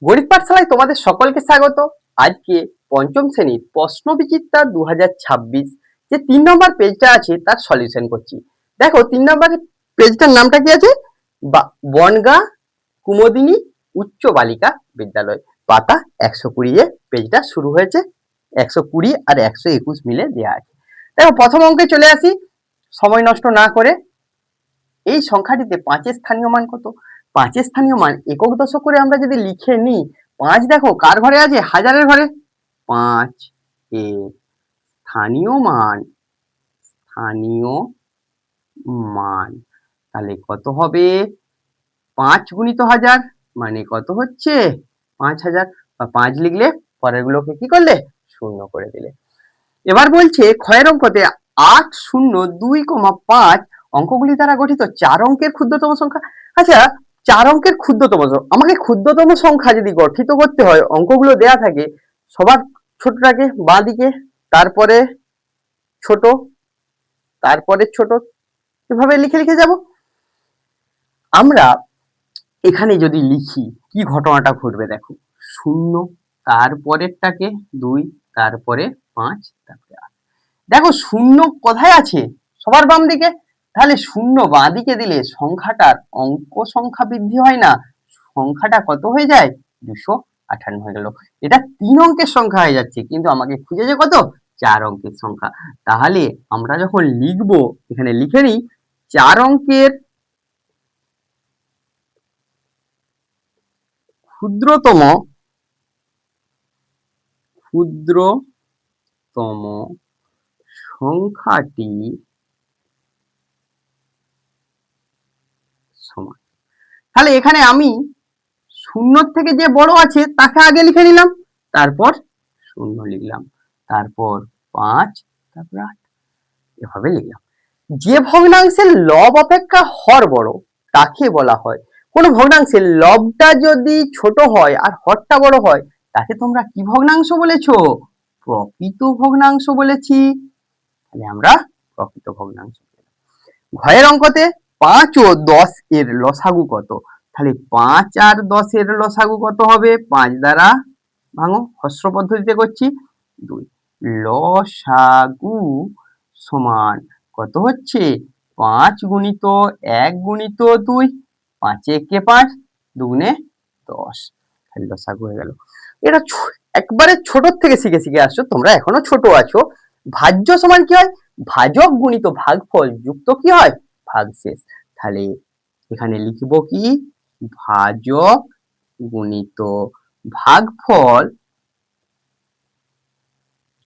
গণিত পাঠশালায় তোমাদের সকলকে স্বাগত। আজকে পঞ্চম শ্রেণীর প্রশ্ন বিচিত্রা 2026 যে 3 নম্বর পেজটা আছে তার সলিউশন করছি। দেখো 3 নম্বর পেজটার নামটা কি আছে? বনগাঁ কুমুদিনী উচ্চ বালিকা বিদ্যালয়, পাতা 120 এ পেজটা শুরু হয়েছে। 120 আর 121 মিলে দেওয়া আছে। দেখো প্রথম অঙ্কে চলে আসি সময় নষ্ট না করে। এই সংখ্যাটিতে 5 এর স্থানীয় মান কত? 5 এর স্থানীয় মান একক দশক করে আমরা যদি লিখে নিই, 5 দেখো কার ঘরে আছে? হাজারের ঘরে। 5 এর স্থানীয় মান তাহলে কত হবে? 5 গুণিত 1000 মানে কত হচ্ছে? 5000। বা 5 লিখলে পরের গুলোকে কি করলে? শূন্য করে দিলে। এবার বলছে ক্ষয়ের অঙ্কতে 802,5 অঙ্কগুলি দ্বারা গঠিত 4 অঙ্কের ক্ষুদ্রতম সংখ্যা। আচ্ছা, 4 অঙ্কের ক্ষুদ্রতম আমাকে ক্ষুদ্রতম সংখ্যা যদি গঠিত করতে হয়, অঙ্কগুলো দেয়া থাকে সবার ছোটটাকে বাঁ দিকে, তারপরে ছোট, তারপরে ছোট, এভাবে লিখে লিখে যাব। আমরা এখানে যদি লিখি কি ঘটনাটা ঘটবে দেখো, 0 তারপরেরটাকে 2, তারপরে 5, তারপরে 8। দেখো 0 কোথায় আছে? সবার বাম দিকে। তাহলে 0 বাঁ দিকে দিলে সংখ্যাটার অঙ্ক সংখ্যা বৃদ্ধি হয় না, সংখ্যাটা কত হয়ে যায়? 258 হয়ে গেল। এটা 3 অঙ্কের সংখ্যা হয়ে যাচ্ছে, কিন্তু আমাকে খুঁজেছে কত? 4 অঙ্কের সংখ্যা। তাহলে আমরা যখন লিখবো, এখানে লিখে নিই 4 অঙ্কের ক্ষুদ্রতম সংখ্যাটি সমান। তাহলে এখানে আমি 0 থেকে যে বড় আছে তাকে আগে লিখে নিলাম, তারপর 0 লিখলাম, তারপর 5, তারপর 8, এভাবে লিখলাম। যে ভগ্নাংশের লব অপেক্ষা হর বড় তাকে বলা হয়। কোন ভগ্নাংশের লবটা যদি ছোট হয় আর হরটা বড় হয়, তাকে তোমরা কি ভগ্নাংশ বলেছো? প্রকৃত ভগ্নাংশ বলেছি। তাহলে আমরা প্রকৃত ভগ্নাংশ। ঘয়ের অঙ্কতে 5 ও 10 এর লসাগু কত? তাহলে 5 আর 10 এর লসাগু কত হবে? 5 দ্বারা ভাঙো, হস্র পদ্ধতিতে করছি, 2। লসাগু সমান কত হচ্ছে? 5 গুণিত 1 গুণিত 2, 5 একে 5, 2 গুণে 10। তাহলে লসাগু হয়ে গেল। এটা একবারে ছোট থেকে শিখে শিখে আসছো, তোমরা এখনো ছোট আছো। ভাজ্য সমান কি হয়? ভাজক গুণিত ভাগফল যুক্ত কি হয়? ভাগশেষ। তাহলে এখানে লিখব কি? ভাজক গুণিত ভাগফল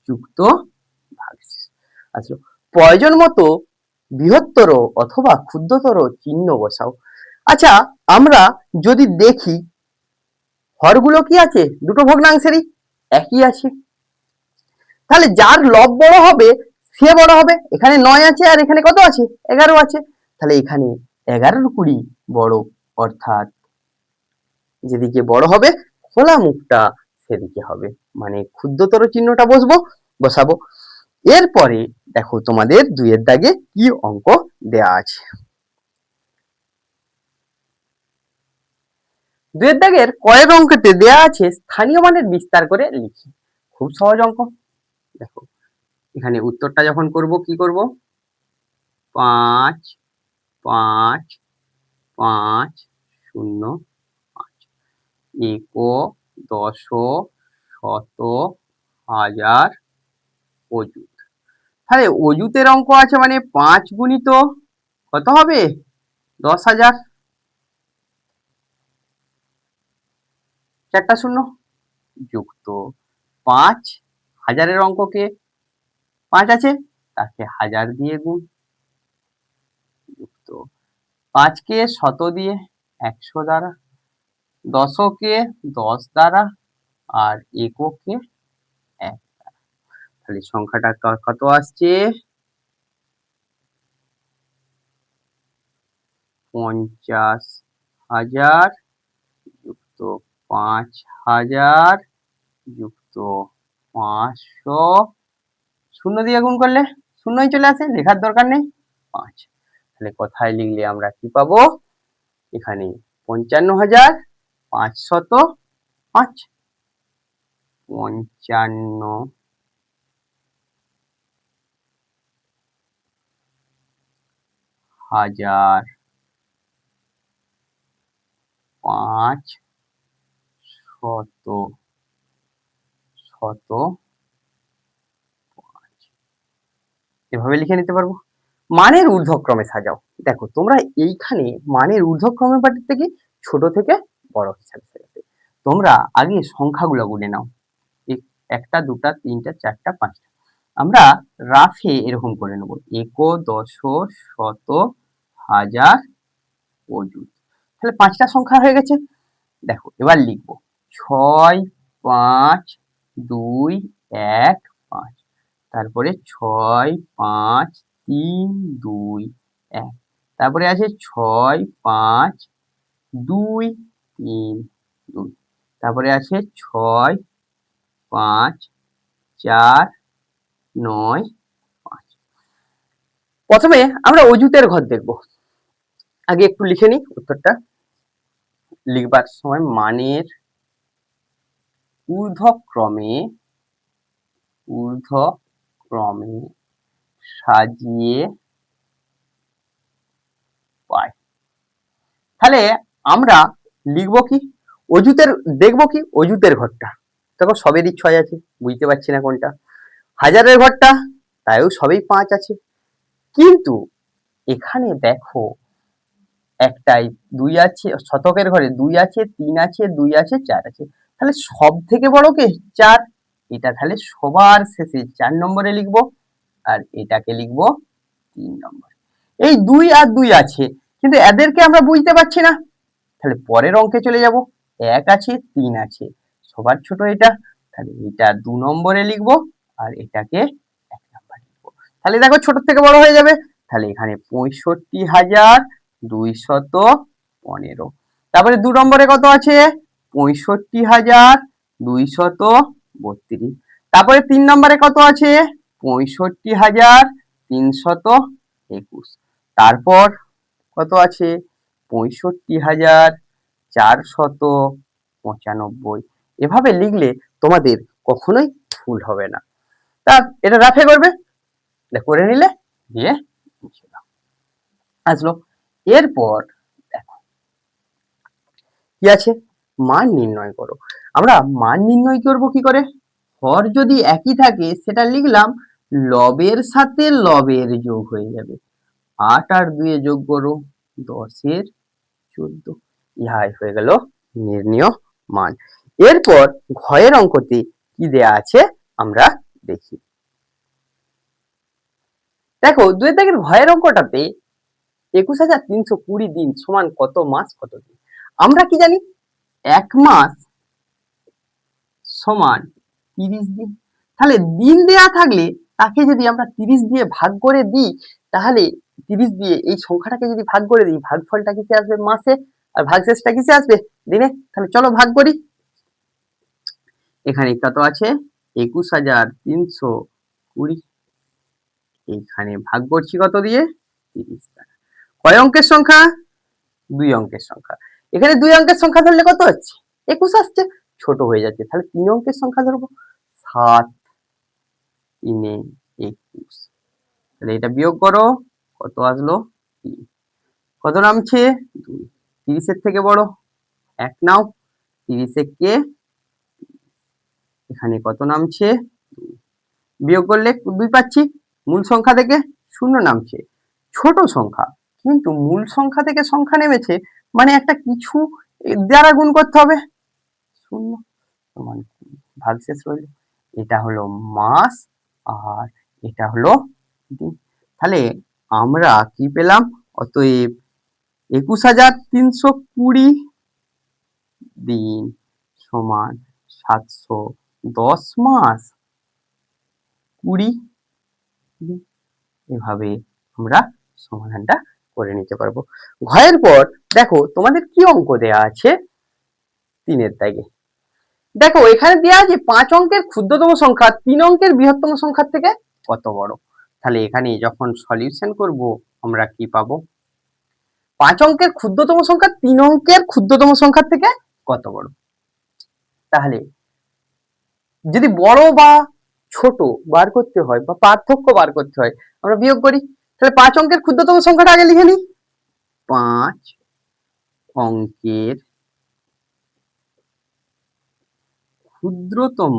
যুক্ত ভাগশেষ। আচ্ছা, প্রয়োজন মতো বৃহত্তর অথবা ক্ষুদ্রতর চিহ্ন বসাও। আচ্ছা, আমরা যদি দেখি হরগুলো কি আছে? দুটো ভগ্নাংশেরই একই আছে। তাহলে যার লব বড় হবে সে বড় হবে। এখানে 9 আছে আর এখানে কত আছে? 11 আছে। তাহলে এখানে 11 কুড়ি বড়, অর্থাৎ যেদিকে বড় হবে খোলা মুখটা সেদিকে হবে, মানে ক্ষুদ্রতর চিহ্নটা বসাবো। এরপরে দেখো তোমাদের 2 এর দাগে কি অঙ্ক দেয়া আছে। 2 এর দাগের কয়ের অঙ্কতে দেয়া আছে স্থানীয় মানের বিস্তার করে লিখি। খুব সহজ অঙ্ক। দেখো এখানে উত্তরটা যখন করব কি করব? 5 5 5 0 5 এক, দশ, শত, হাজার, অযুত। তাহলে অযুতের অঙ্ক আছে মানে 5 গুণিত কত হবে? 10,000, 4টা শূন্য, যুক্ত 5 হাজারের অঙ্ককে 5 আছে তাকে 1000 দিয়ে গুণ, যুক্ত 5 কে শত দিয়ে 100 দ্বারা, 10 কে 10 দ্বারা, আর এককে 1 দ্বারা। তাহলে সংখ্যাটা কত আসছে? 50,000 যুক্ত 5,000 যুক্ত 500, শূন্য দিয়ে গুণ করলে শূন্যই চলে আসে, লেখার দরকার নেই। 5। তাহলে কথায় লিখলে আমরা কি পাবো? এখানে 55,500 5 55,000 500 এভাবে লিখে নিতে পারবো। মানের ঊর্ধ্বক্রমে সাজাও। দেখো তোমরা এইখানে মানের ঊর্ধ্বক্রমে পাঠাতে কি ছোট থেকে বড় হিসাবে সাজাতে। তোমরা আগে সংখ্যাগুলো গুনে নাও, একটা দুটা তিনটা চারটা পাঁচটা। আমরা রাফে এরকম করে নেব, এক দশ শত হাজার অযুত। তাহলে 5টা সংখ্যা হয়ে গেছে। দেখো এবার লিখবো 6 5 2 1 5, তারপরে 6 5 3 2 1, তারপরে আছে 6 5 2 3 2, তারপরে আছে 6 5 4 9 5। প্রথমে আমরা অযুতের ঘর দেখব। আগে একটু লিখে নিই উত্তরটা। লিখবার সময় মানের ঊর্ধ্বক্রমে সাজিয়ে পাই। তাহলে আমরা লিখবো কি, অযুতের দেখবো কি অযুতের ঘরটা। দেখো সবেরই 6 আছে, বুঝতে পারছি না কোনটা। হাজারের ঘরটা তাইও সবই 5 আছে, কিন্তু এখানে দেখো একটাই 2 আছে, শতকের ঘরে 2 আছে 3 আছে 2 আছে 4 আছে, তাহলে সব থেকে বড় কে 4। এটা তাহলে সবার শেষে 4 নম্বরে লিখবো, আর এটাকে লিখবো 3 নম্বরে। এই 2 আর 2 আছে, কিন্তু এদেরকে আমরা বুঝতে পারছি না। তাহলে পরের অঙ্কে চলে যাব। 1 আছে 3 আছে, সবার ছোট এটা, তাহলে এটা 2 নম্বরে লিখবো, আর এটাকে 1 নম্বরে লিখবো। তাহলে দেখো ছোট থেকে বড় হয়ে যাবে। তাহলে এখানে 65,215। তারপরে 2 নম্বরে কত আছে 65,232। তারপরে 3 নম্বরে কত আছে 65,321। তারপর কত আছে 65,495। এভাবে লিখলে তোমাদের কখনোই ভুল হবে না। তা এটা রাফে করবে, করে নিলে দিয়ে আসলো। এরপর দেখো কি আছে, মান নির্ণয় করো। আমরা মান নির্ণয় করব কি করে, হর যদি একই থাকে সেটা লিখলাম, লবের সাথে লবের যোগ হয়ে যাবে। 8 আর 2 যোগ করো 10 এর 14, ইহাই হয়ে গেল নির্ণয় মান। এরপর ঘয়ের অঙ্কতে কি দেয়া আছে আমরা দেখি। দেখো 2 দাগের ঘয়ের অঙ্কটাতে 21,320 দিন সমান কত মাস কত দিন। আমরা কি জানি 1 মাস সমান 30 দিন। তাহলে দিন দেয়া থাকলে তাকে যদি আমরা 30 দিয়ে ভাগ করে দিই, তাহলে 30 দিয়ে এই সংখ্যাটাকে যদি ভাগ করে দিই, ভাগফলটা কিসে আসবে মাসে, আর ভাগশেষটা কিসে আসবে দিনে। তাহলে চলো ভাগ করি। এখানে কত আছে 21,320, এইখানে ভাগ করছি কত দিয়ে 30 দ্বারা। কয় অঙ্কের সংখ্যা 2 অঙ্কের সংখ্যা। এখানে 2 অঙ্কের সংখ্যা ধরলে কত হচ্ছে 21 আসছে, ছোট হয়ে যাচ্ছে, তাহলে 3 অঙ্কের সংখ্যা ধরবো 7 3 21। তাহলে এটা বিয়োগ করো কত আসলো 3, কত নামছে 2। 30 এর থেকে বড় 1 নাও, 30 কে এখানে কত নামছে 2, বিয়োগ করলে 2 পাচ্ছি, মূল সংখ্যা থেকে 0 নামছে। ছোট সংখ্যা, কিন্তু মূল সংখ্যা থেকে সংখ্যা নেমেছে মানে একটা কিছু দ্বারা গুণ করতে হবে, 0 সমান ভাগশেষ রইল। এটা হলো মাস আর এটা হলো দিন। তাহলে আমরা কি পেলাম, অতএব 21,320 দিন সমান 710 মাস 20 দিন। এভাবে আমরা সমাধানটা করে নিতে পারবো। ঘয়ের পর দেখো তোমাদের কি অঙ্ক দেয়া আছে 3 এর দাগে। দেখো এখানে দেয়া আছে 5 অঙ্কের ক্ষুদ্রতম সংখ্যা 3 অঙ্কের বৃহত্তম সংখ্যার থেকে কত বড়। তাহলে এখানে যখন সলিউশন করব আমরা কি পাবো, 5 অঙ্কের ক্ষুদ্রতম সংখ্যা 3 অঙ্কের ক্ষুদ্রতম সংখ্যার থেকে কত বড়। তাহলে যদি বড় বা ছোট বার করতে হয় বা পার্থক্য বার করতে হয়, আমরা বিয়োগ করি। তাহলে 5 অঙ্কের ক্ষুদ্রতম সংখ্যাটা আগে লিখে নিই। 5 অঙ্কের ক্ষুদ্রতম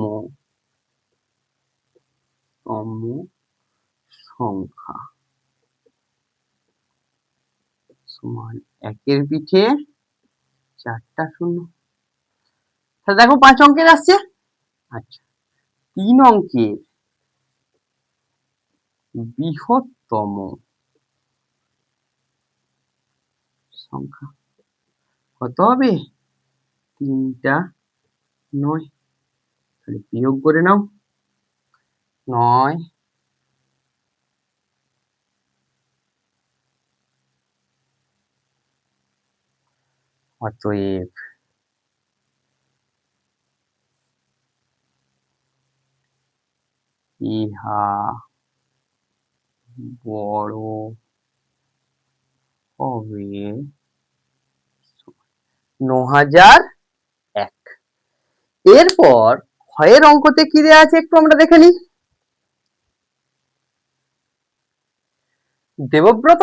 সংখ্যা সমান 1-এর পিঠে 4টা শূন্য। তাহলে দেখো 5 অঙ্কের আসছে। আচ্ছা, 3 অঙ্কের বৃহত্তম সংখ্যা কত হবে? 3টা 9। তাহলে বিয়োগ করে নাও। 9 অতএব ইহা বড় হবে 9001। এরপর ক্ষয়ের অঙ্কতে কি দেওয়া আছে একটু আমরা দেখে নিই। দেবব্রত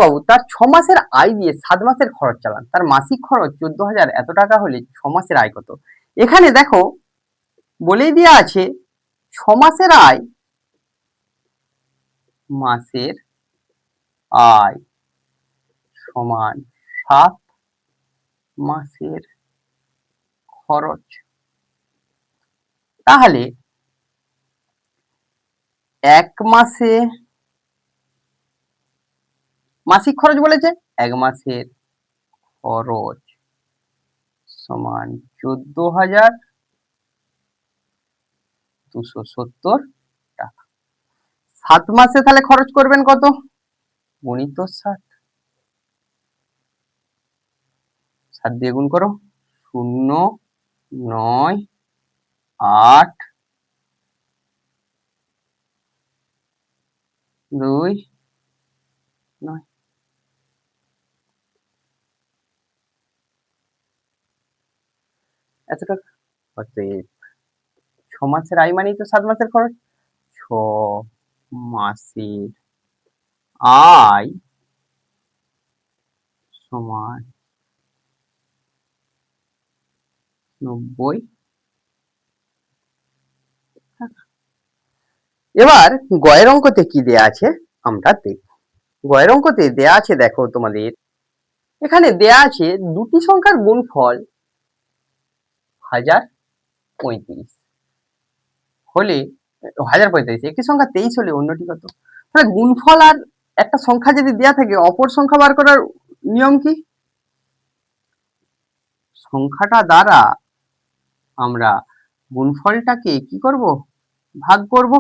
বাবু তার 6 মাসের আয় দিয়ে 7 মাসের খরচ চালান। তার মাসিক খরচ 14,000 এত টাকা হলে 6 মাসের আয় কত? এখানে দেখো বলেই দেওয়া আছে 6 মাসের আয়, মাসের আয় সমান 7 মাসের খরচ। তাহলে 1 মাসে মাসিক খরচ বলেছে, 1 মাসের খরচ সমান 14,270 টাকা। 7 মাসে তাহলে খরচ করবেন কত? গুণিত 7, 7 দিয়ে গুণ করো। 0, 9, 8, 2, 9। এত টাকা। অতএব 6 মাসের আয় মানেই তো 7 মাসের খরচ। 6 মাসের আয় সমান 90 টাকা। এবার গয়ের অঙ্কতে কি দেয়া আছে আমরা দেখব। গয়ের অঙ্কতে দেয়া আছে দেখো তোমাদের, এখানে দেয়া আছে দুটি সংখ্যার গুণফল 1035 হলে 1035, একটি সংখ্যা 23 হলে অন্যটি কত? তাহলে গুণফল আর একটা সংখ্যা যদি দেয়া থাকে, অপর সংখ্যা বার করার নিয়ম কি? সংখ্যাটা দ্বারা আমরা গুণফলটাকে কি করব? ভাগ করব।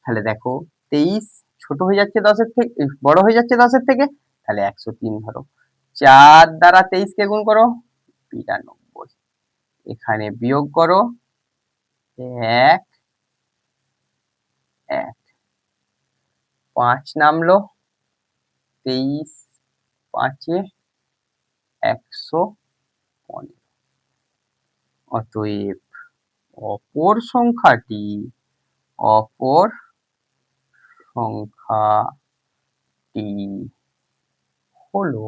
তাহলে দেখো 23 ছোট হয়ে যাচ্ছে 10-এর থেকে, বড় হয়ে যাচ্ছে 10-এর থেকে, তাহলে 103 ধরো। 4 দ্বারা 23 কে গুণ করো, 92। এখানে বিয়োগ করো, 1, 1। 5 নামলো, 23 5-এ 115। অতএব অপর সংখ্যাটি হলো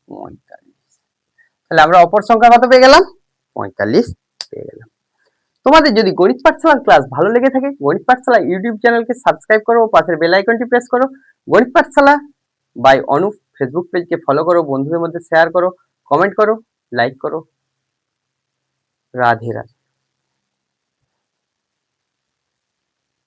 45। তাহলে আমরা অপর সংখ্যা কত পেয়ে গেলাম? 45 পেয়ে গেলাম। তোমাদের যদি গণিত পাঠশালার ক্লাস ভালো লেগে থাকে, গণিত পাঠশালা ইউটিউব চ্যানেলকে সাবস্ক্রাইব করো ও পাশের বেল আইকনটি প্রেস করো। গণিত পাঠশালা বাই অনুপ ফেসবুক পেজকে ফলো করো, বন্ধুদের মধ্যে শেয়ার করো, কমেন্ট করো, লাইক করো। রাধে রাধে।